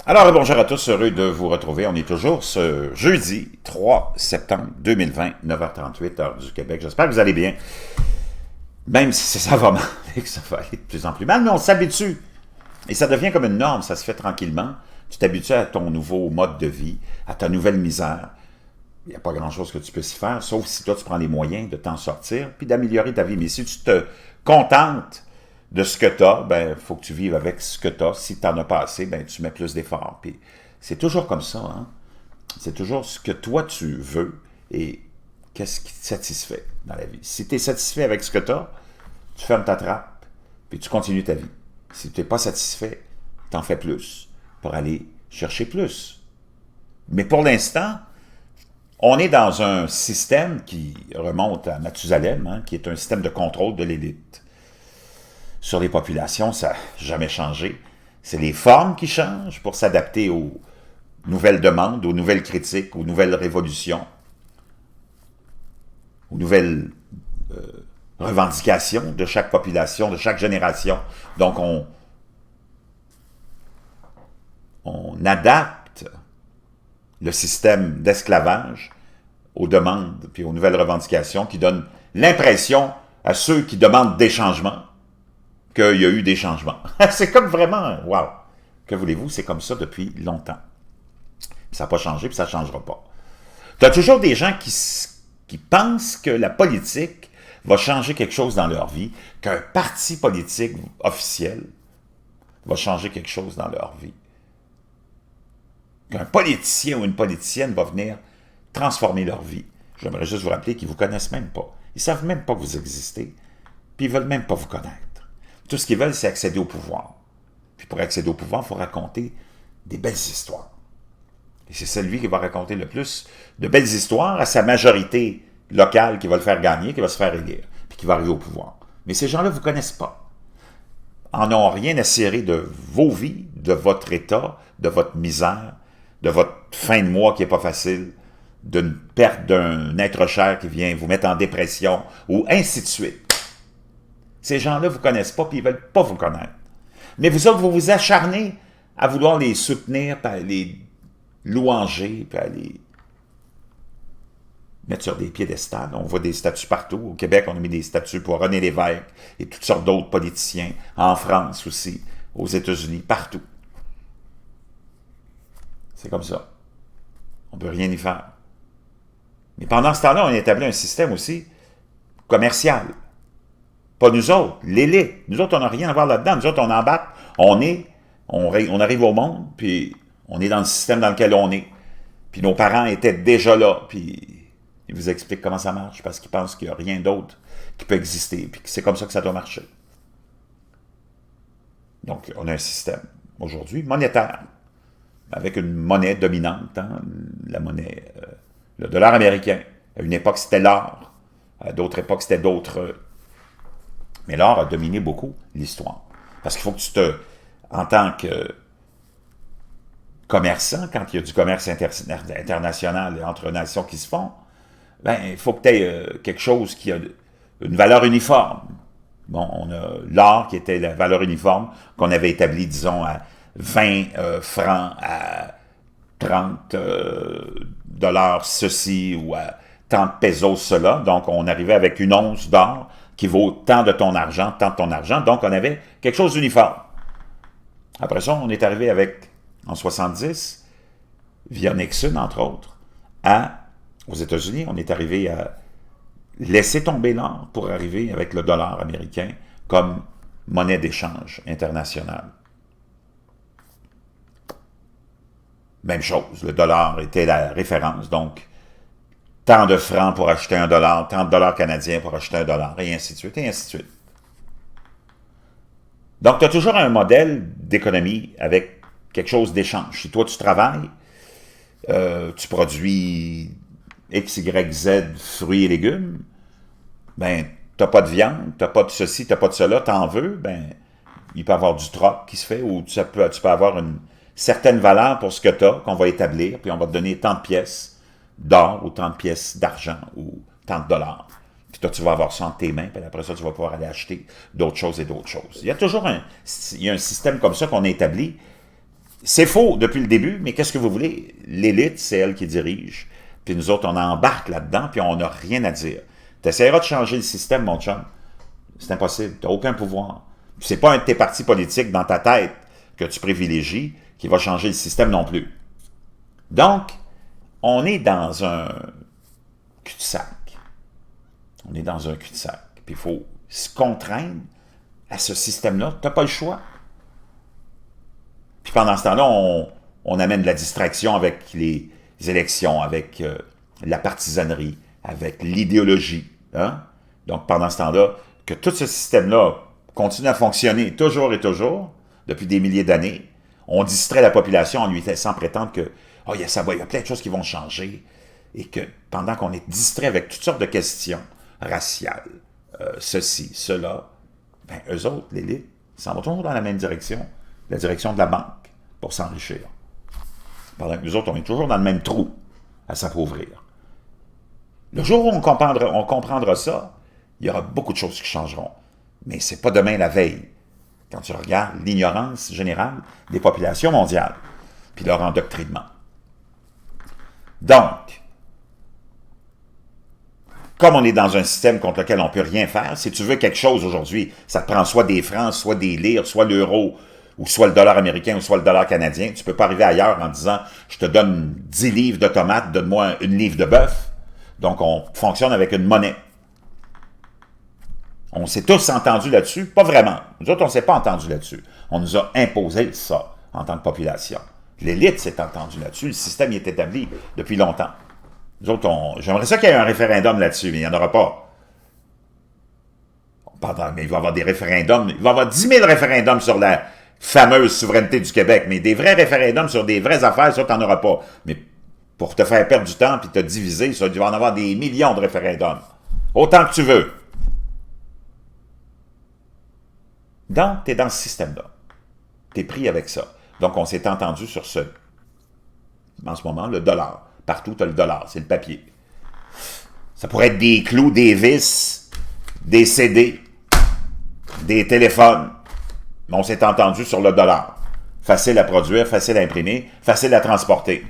Alors, bonjour à tous, heureux de vous retrouver. On est toujours ce jeudi 3 septembre 2020, 9h38, heure du Québec. J'espère que vous allez bien. Même si ça va mal et que ça va aller de plus en plus mal, mais on s'habitue. Et ça devient comme une norme, ça se fait tranquillement. Tu t'habitues à ton nouveau mode de vie, à ta nouvelle misère. Il n'y a pas grand-chose que tu peux s'y faire, sauf si toi, tu prends les moyens de t'en sortir puis d'améliorer ta vie. Mais si tu te contentes de ce que tu as, ben, il faut que tu vives avec ce que tu as. Si tu n'en as pas assez, ben, tu mets plus d'efforts. Puis c'est toujours comme ça, hein? C'est toujours ce que toi, tu veux et qu'est-ce qui te satisfait dans la vie. Si tu es satisfait avec ce que tu as, tu fermes ta trappe puis tu continues ta vie. Si tu n'es pas satisfait, tu en fais plus pour aller chercher plus. Mais pour l'instant, on est dans un système qui remonte à Mathusalem, hein, qui est un système de contrôle de l'élite. Sur les populations, ça n'a jamais changé. C'est les formes qui changent pour s'adapter aux nouvelles demandes, aux nouvelles critiques, aux nouvelles révolutions, aux nouvelles revendications de chaque population, de chaque génération. Donc, on adapte le système d'esclavage aux demandes puis aux nouvelles revendications qui donnent l'impression à ceux qui demandent des changements qu'il y a eu des changements. C'est comme vraiment, wow! Que voulez-vous, c'est comme ça depuis longtemps. Ça n'a pas changé, puis ça ne changera pas. Tu as toujours des gens qui pensent que la politique va changer quelque chose dans leur vie, qu'un parti politique officiel va changer quelque chose dans leur vie. Qu'un politicien ou une politicienne va venir transformer leur vie. J'aimerais juste vous rappeler qu'ils ne vous connaissent même pas. Ils ne savent même pas que vous existez, puis ils ne veulent même pas vous connaître. Tout ce qu'ils veulent, c'est accéder au pouvoir. Puis pour accéder au pouvoir, il faut raconter des belles histoires. Et c'est celui qui va raconter le plus de belles histoires à sa majorité locale qui va le faire gagner, qui va se faire élire, puis qui va arriver au pouvoir. Mais ces gens-là ne vous connaissent pas. En ont rien à cirer de vos vies, de votre état, de votre misère, de votre fin de mois qui n'est pas facile, d'une perte d'un être cher qui vient vous mettre en dépression, ou ainsi de suite. Ces gens-là ne vous connaissent pas, puis ils ne veulent pas vous connaître. Mais vous autres, vous vous acharnez à vouloir les soutenir, puis à les louanger, puis à les mettre sur des piédestals. On voit des statues partout. Au Québec, on a mis des statues pour René Lévesque et toutes sortes d'autres politiciens. En France aussi, aux États-Unis, partout. C'est comme ça. On ne peut rien y faire. Mais pendant ce temps-là, on a établi un système aussi commercial. Pas nous autres, l'élite. Nous autres, on n'a rien à voir là-dedans. Nous autres, on embarque, on arrive au monde, puis on est dans le système dans lequel on est. Puis nos parents étaient déjà là, puis ils vous expliquent comment ça marche, parce qu'ils pensent qu'il n'y a rien d'autre qui peut exister, puis que c'est comme ça que ça doit marcher. Donc, on a un système, aujourd'hui, monétaire, avec une monnaie dominante, hein, la monnaie, le dollar américain. À une époque, c'était l'or. À d'autres époques, c'était d'autres... Mais l'or a dominé beaucoup l'histoire. Parce qu'il faut que tu te... En tant que commerçant, quand il y a du commerce international entre nations qui se font, ben, il faut que tu aies quelque chose qui a une valeur uniforme. Bon, on a l'or qui était la valeur uniforme qu'on avait établie, disons, à 20 francs, à 30 dollars ceci, ou à tant de pesos cela. Donc, on arrivait avec une once d'or qui vaut tant de ton argent, tant de ton argent. Donc, on avait quelque chose d'uniforme. Après ça, on est arrivé avec, en 70, via Nixon, entre autres, aux États-Unis, on est arrivé à laisser tomber l'or pour arriver avec le dollar américain comme monnaie d'échange internationale. Même chose, le dollar était la référence, donc tant de francs pour acheter un dollar, tant de dollars canadiens pour acheter un dollar, et ainsi de suite, et ainsi de suite. Donc, tu as toujours un modèle d'économie avec quelque chose d'échange. Si toi, tu travailles, tu produis X, Y, Z, fruits et légumes, ben, tu n'as pas de viande, tu n'as pas de ceci, tu n'as pas de cela, tu en veux, ben, il peut y avoir du troc qui se fait, ou tu peux avoir une certaine valeur pour ce que tu as, qu'on va établir, puis on va te donner tant de pièces d'or, ou tant de pièces d'argent, ou tant de dollars. Puis toi, tu vas avoir ça entre tes mains, puis après ça, tu vas pouvoir aller acheter d'autres choses et d'autres choses. Il y a toujours un système comme ça qu'on a établi C'est faux depuis le début, mais qu'est-ce que vous voulez? L'élite, c'est elle qui dirige. Puis nous autres, on embarque là-dedans, puis on n'a rien à dire. Tu essaieras de changer le système, mon chum. C'est impossible. Tu n'as aucun pouvoir. C'est pas un de tes partis politiques dans ta tête que tu privilégies qui va changer le système non plus. Donc, on est dans un cul-de-sac. On est dans un cul-de-sac. Puis il faut se contraindre à ce système-là. Tu n'as pas le choix. Puis pendant ce temps-là, on amène de la distraction avec les élections, avec la partisanerie, avec l'idéologie. Hein? Donc pendant ce temps-là, que tout ce système-là continue à fonctionner toujours et toujours, depuis des milliers d'années, on distrait la population en lui laissant prétendre que oh, il y a plein de choses qui vont changer, et que pendant qu'on est distrait avec toutes sortes de questions raciales, ceci, cela, ben, eux autres, l'élite, ils s'en vont toujours dans la même direction, la direction de la banque, pour s'enrichir. Pendant que nous autres, on est toujours dans le même trou, à s'appauvrir. Le jour où on comprendra ça, il y aura beaucoup de choses qui changeront. Mais c'est pas demain la veille. Quand tu regardes l'ignorance générale des populations mondiales, puis leur endoctrinement. Donc, comme on est dans un système contre lequel on ne peut rien faire, si tu veux quelque chose aujourd'hui, ça te prend soit des francs, soit des lires, soit l'euro, ou soit le dollar américain, ou soit le dollar canadien. Tu ne peux pas arriver ailleurs en disant « je te donne 10 livres de tomates, donne-moi une livre de bœuf ». Donc, on fonctionne avec une monnaie. On s'est tous entendus là-dessus, pas vraiment. Nous autres, on ne s'est pas entendus là-dessus. On nous a imposé ça en tant que population. L'élite s'est entendue là-dessus, le système y est établi depuis longtemps. Nous autres, j'aimerais ça qu'il y ait un référendum là-dessus, mais il n'y en aura pas. Mais il va y avoir des référendums, il va y avoir 10 000 référendums sur la fameuse souveraineté du Québec, mais des vrais référendums sur des vraies affaires, ça, tu n'en auras pas. Mais pour te faire perdre du temps et te diviser, ça, tu vas en avoir des millions de référendums. Autant que tu veux. Donc, tu es dans ce système-là. Tu es pris avec ça. Donc, on s'est entendu sur en ce moment, le dollar. Partout, tu as le dollar, c'est le papier. Ça pourrait être des clous, des vis, des CD, des téléphones. Mais on s'est entendu sur le dollar. Facile à produire, facile à imprimer, facile à transporter.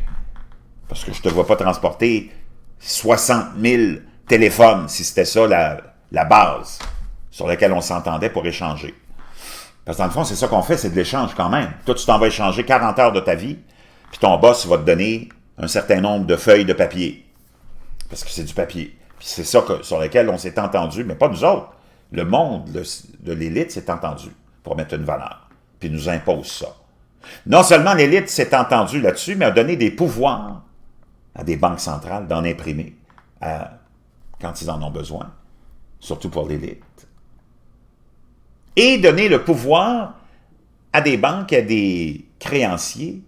Parce que je ne te vois pas transporter 60 000 téléphones, si c'était ça la base sur laquelle on s'entendait pour échanger. Parce que dans le fond, c'est ça qu'on fait, c'est de l'échange quand même. Toi, tu t'en vas échanger 40 heures de ta vie, puis ton boss va te donner un certain nombre de feuilles de papier. Parce que c'est du papier. Puis c'est ça sur lequel on s'est entendu, mais pas nous autres. Le monde de l'élite s'est entendu pour mettre une valeur. Puis nous impose ça. Non seulement l'élite s'est entendue là-dessus, mais a donné des pouvoirs à des banques centrales d'en imprimer quand ils en ont besoin. Surtout pour l'élite. Et donner le pouvoir à des banques, à des créanciers,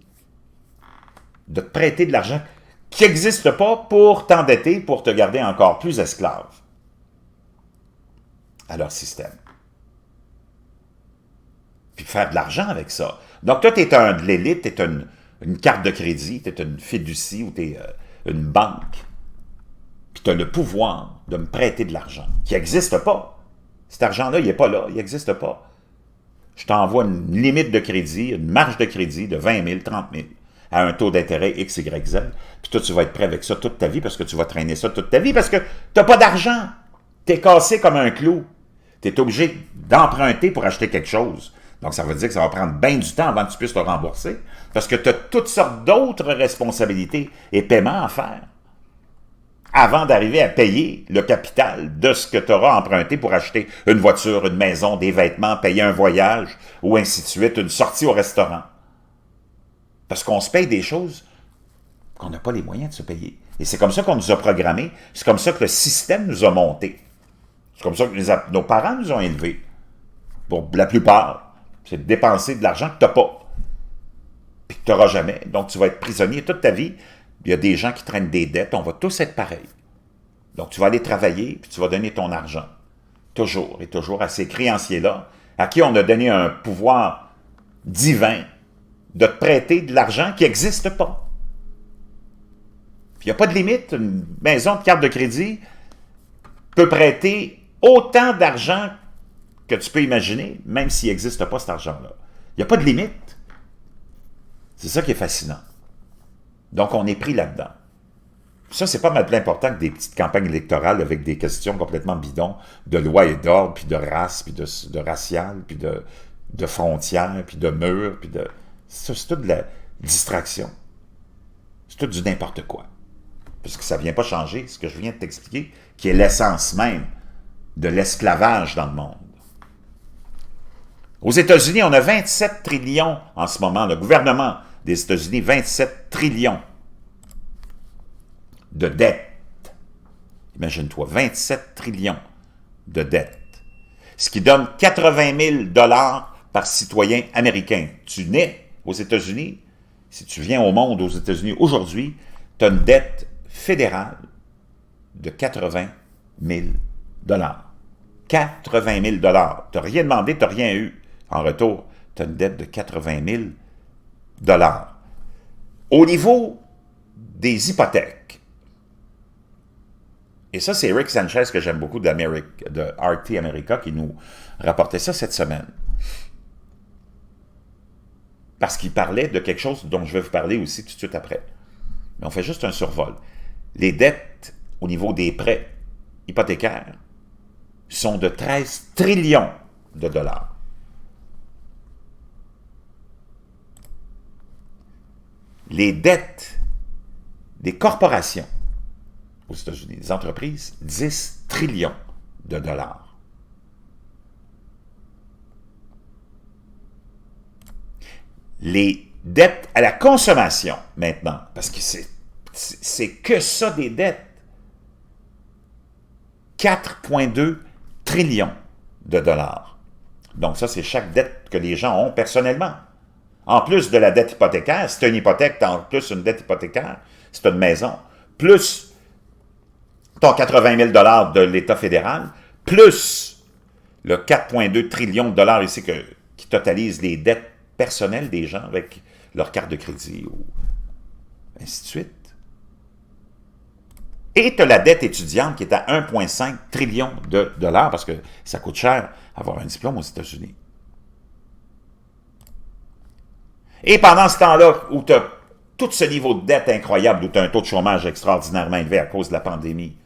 de te prêter de l'argent qui n'existe pas pour t'endetter, pour te garder encore plus esclave à leur système. Puis faire de l'argent avec ça. Donc toi, tu es de l'élite, tu es une carte de crédit, tu es une fiducie ou tu es une banque. Puis tu as le pouvoir de me prêter de l'argent qui n'existe pas. Cet argent-là, il n'est pas là, il n'existe pas. Je t'envoie une limite de crédit, une marge de crédit de 20 000, 30 000 à un taux d'intérêt X, Y, Z. Puis toi, tu vas être prêt avec ça toute ta vie parce que tu vas traîner ça toute ta vie parce que tu n'as pas d'argent. Tu es cassé comme un clou. Tu es obligé d'emprunter pour acheter quelque chose. Donc, ça veut dire que ça va prendre bien du temps avant que tu puisses te rembourser parce que tu as toutes sortes d'autres responsabilités et paiements à faire avant d'arriver à payer le capital de ce que tu auras emprunté pour acheter une voiture, une maison, des vêtements, payer un voyage, ou ainsi de suite, une sortie au restaurant. Parce qu'on se paye des choses qu'on n'a pas les moyens de se payer. Et c'est comme ça qu'on nous a programmés, c'est comme ça que le système nous a montés. C'est comme ça que nos parents nous ont élevés. Pour la plupart, c'est de dépenser de l'argent que tu n'as pas, puis que tu n'auras jamais. Donc, tu vas être prisonnier toute ta vie. Il y a des gens qui traînent des dettes, on va tous être pareils. Donc, tu vas aller travailler, puis tu vas donner ton argent. Toujours et toujours à ces créanciers-là, à qui on a donné un pouvoir divin de te prêter de l'argent qui n'existe pas. Puis, il n'y a pas de limite. Une maison de carte de crédit peut prêter autant d'argent que tu peux imaginer, même s'il n'existe pas cet argent-là. Il n'y a pas de limite. C'est ça qui est fascinant. Donc, on est pris là-dedans. Ça, c'est pas mal plus important que des petites campagnes électorales avec des questions complètement bidons de loi et d'ordre, puis de race, puis de racial, puis de frontières, puis de murs, puis de... Ça, c'est toute de la distraction. C'est tout du n'importe quoi. Parce que ça ne vient pas changer ce que je viens de t'expliquer, qui est l'essence même de l'esclavage dans le monde. Aux États-Unis, on a 27 trillions en ce moment. Le gouvernement des États-Unis, 27 trillions de dettes. Imagine-toi, 27 trillions de dettes. Ce qui donne 80 000 $ par citoyen américain. Tu nais aux États-Unis, si tu viens au monde aux États-Unis aujourd'hui, tu as une dette fédérale de 80 000 $. 80 000 $. Tu n'as rien demandé, tu n'as rien eu. En retour, tu as une dette de 80 000 $. Au niveau des hypothèques, et ça, c'est Rick Sanchez, que j'aime beaucoup, de RT America, qui nous rapportait ça cette semaine. Parce qu'il parlait de quelque chose dont je vais vous parler aussi tout de suite après. Mais on fait juste un survol. Les dettes au niveau des prêts hypothécaires sont de 13 trillions de dollars. Les dettes des corporations aux États-Unis, des entreprises, 10 trillions de dollars. Les dettes à la consommation, maintenant, parce que c'est que ça des dettes, 4,2 trillions de dollars. Donc ça, c'est chaque dette que les gens ont personnellement. En plus de la dette hypothécaire, si tu as une hypothèque, tu as en plus une dette hypothécaire, si tu as une maison, plus ton 80 000 $ de l'État fédéral, plus le 4,2 trillions de dollars ici qui totalise les dettes personnelles des gens avec leur carte de crédit, ou ainsi de suite. Et tu as la dette étudiante qui est à 1,5 trillion de dollars, parce que ça coûte cher avoir un diplôme aux États-Unis. Et pendant ce temps-là, où tu as tout ce niveau de dette incroyable, où tu as un taux de chômage extraordinairement élevé à cause de la pandémie,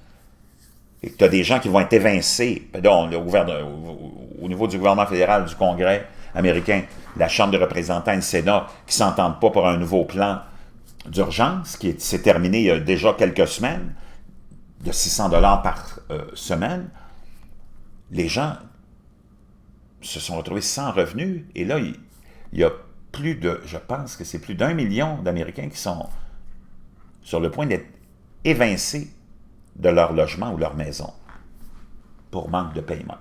et que tu as des gens qui vont être évincés, au niveau du gouvernement fédéral, du Congrès américain, la Chambre des représentants et le Sénat, qui ne s'entendent pas pour un nouveau plan d'urgence, qui s'est terminé il y a déjà quelques semaines, de 600 $ par semaine, les gens se sont retrouvés sans revenus, et là, il y a plus de, je pense que c'est plus d'1 million d'Américains qui sont sur le point d'être évincés de leur logement ou leur maison pour manque de paiement.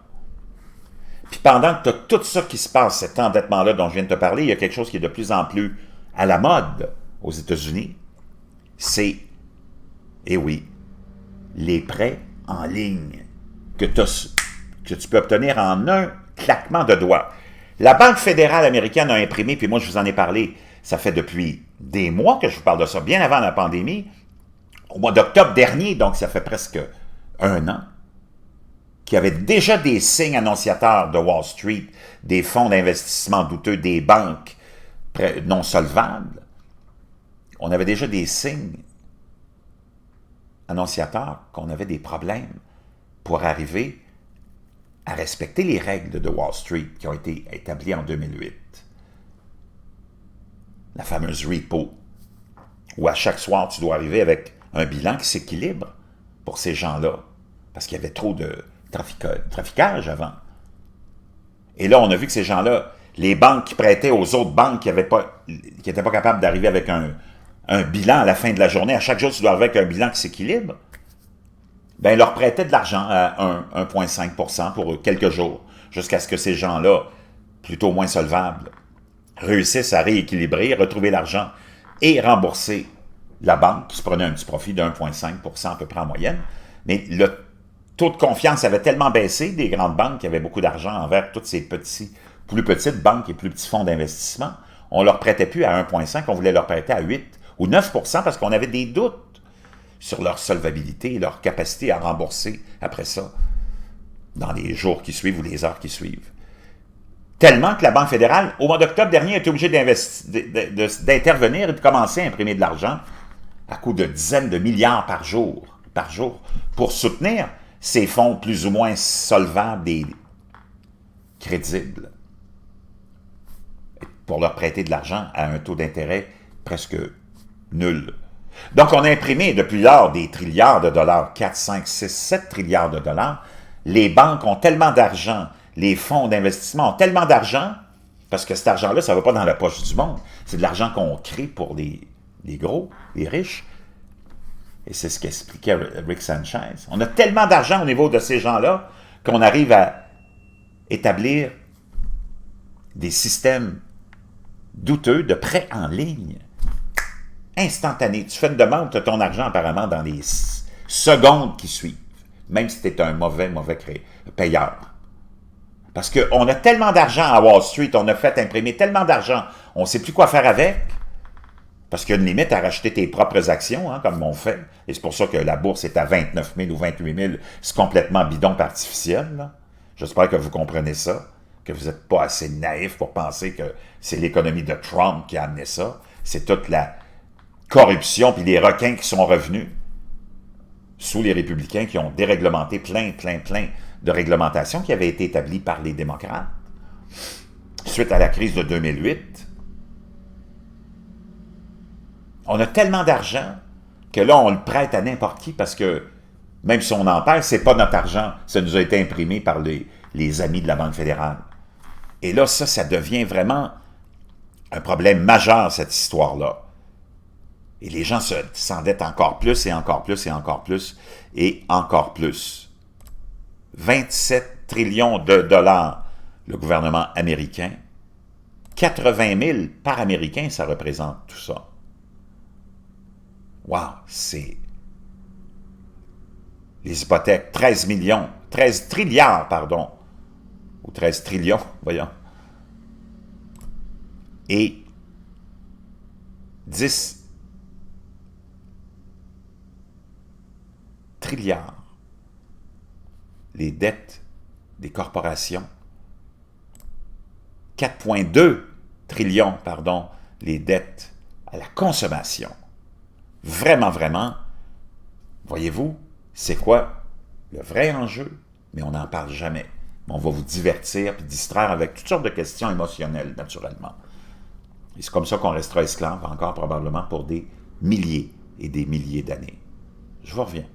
Puis pendant que tu as tout ça qui se passe, cet endettement-là dont je viens de te parler, il y a quelque chose qui est de plus en plus à la mode aux États-Unis, c'est, eh oui, les prêts en ligne que tu peux obtenir en un claquement de doigts. La Banque fédérale américaine a imprimé, puis moi je vous en ai parlé, ça fait depuis des mois que je vous parle de ça, bien avant la pandémie, au mois d'octobre dernier, donc ça fait presque un an, qu'il y avait déjà des signes annonciateurs de Wall Street, des fonds d'investissement douteux, des banques non solvables. On avait déjà des signes annonciateurs qu'on avait des problèmes pour arriver à respecter les règles de Wall Street qui ont été établies en 2008. La fameuse repo, où à chaque soir, tu dois arriver avec un bilan qui s'équilibre pour ces gens-là, parce qu'il y avait trop de traficage avant. Et là, on a vu que ces gens-là, les banques qui prêtaient aux autres banques qui n'étaient pas capables d'arriver avec un bilan à la fin de la journée, à chaque jour, tu dois arriver avec un bilan qui s'équilibre, ben, leur prêtaient de l'argent à 1,5 % pour quelques jours, jusqu'à ce que ces gens-là, plutôt moins solvables, réussissent à rééquilibrer, retrouver l'argent et rembourser la banque, qui se prenait un petit profit de 1,5 % à peu près en moyenne. Mais le taux de confiance avait tellement baissé des grandes banques qui avaient beaucoup d'argent envers toutes ces plus petites banques et plus petits fonds d'investissement. On ne leur prêtait plus à 1,5 %, on voulait leur prêter à 8 ou 9 % parce qu'on avait des doutes sur leur solvabilité et leur capacité à rembourser après ça, dans les jours qui suivent ou les heures qui suivent. Tellement que la Banque fédérale, au mois d'octobre dernier, a été obligée d'intervenir et de commencer à imprimer de l'argent à coût de dizaines de milliards par jour, pour soutenir ces fonds plus ou moins solvables et crédibles, pour leur prêter de l'argent à un taux d'intérêt presque nul. Donc, on a imprimé depuis lors des trilliards de dollars, 4, 5, 6, 7 trilliards de dollars. Les banques ont tellement d'argent, les fonds d'investissement ont tellement d'argent, parce que cet argent-là, ça ne va pas dans la poche du monde. C'est de l'argent qu'on crée pour les gros, les riches. Et c'est ce qu'expliquait Rick Sanchez. On a tellement d'argent au niveau de ces gens-là qu'on arrive à établir des systèmes douteux de prêts en ligne. Instantané. Tu fais une demande, tu as ton argent apparemment dans les secondes qui suivent, même si tu es un mauvais payeur. Parce qu'on a tellement d'argent à Wall Street, on a fait imprimer tellement d'argent, on ne sait plus quoi faire avec, parce qu'il y a une limite à racheter tes propres actions, hein, comme on fait. Et c'est pour ça que la bourse est à 29 000 ou 28 000. C'est complètement bidon artificiel. J'espère que vous comprenez ça, que vous n'êtes pas assez naïf pour penser que c'est l'économie de Trump qui a amené ça. C'est toute la corruption puis les requins qui sont revenus sous les républicains qui ont déréglementé plein de réglementations qui avaient été établies par les démocrates suite à la crise de 2008. On a tellement d'argent que là, on le prête à n'importe qui parce que même si on en perd, c'est pas notre argent. Ça nous a été imprimé par les amis de la Banque fédérale. Et là, ça devient vraiment un problème majeur, cette histoire-là. Et les gens s'endettent encore plus et encore plus et encore plus et encore plus. 27 trillions de dollars, le gouvernement américain. 80 000 par Américain, ça représente tout ça. Wow, c'est... Les hypothèques, 13 trilliards, pardon. Ou 13 trillions, voyons. Et 10 trilliards. Les dettes des corporations. 4,2 trillions, pardon, les dettes à la consommation. Vraiment, vraiment, voyez-vous, c'est quoi le vrai enjeu? Mais on n'en parle jamais. On va vous divertir et distraire avec toutes sortes de questions émotionnelles, naturellement. Et c'est comme ça qu'on restera esclave encore probablement pour des milliers et des milliers d'années. Je vous reviens.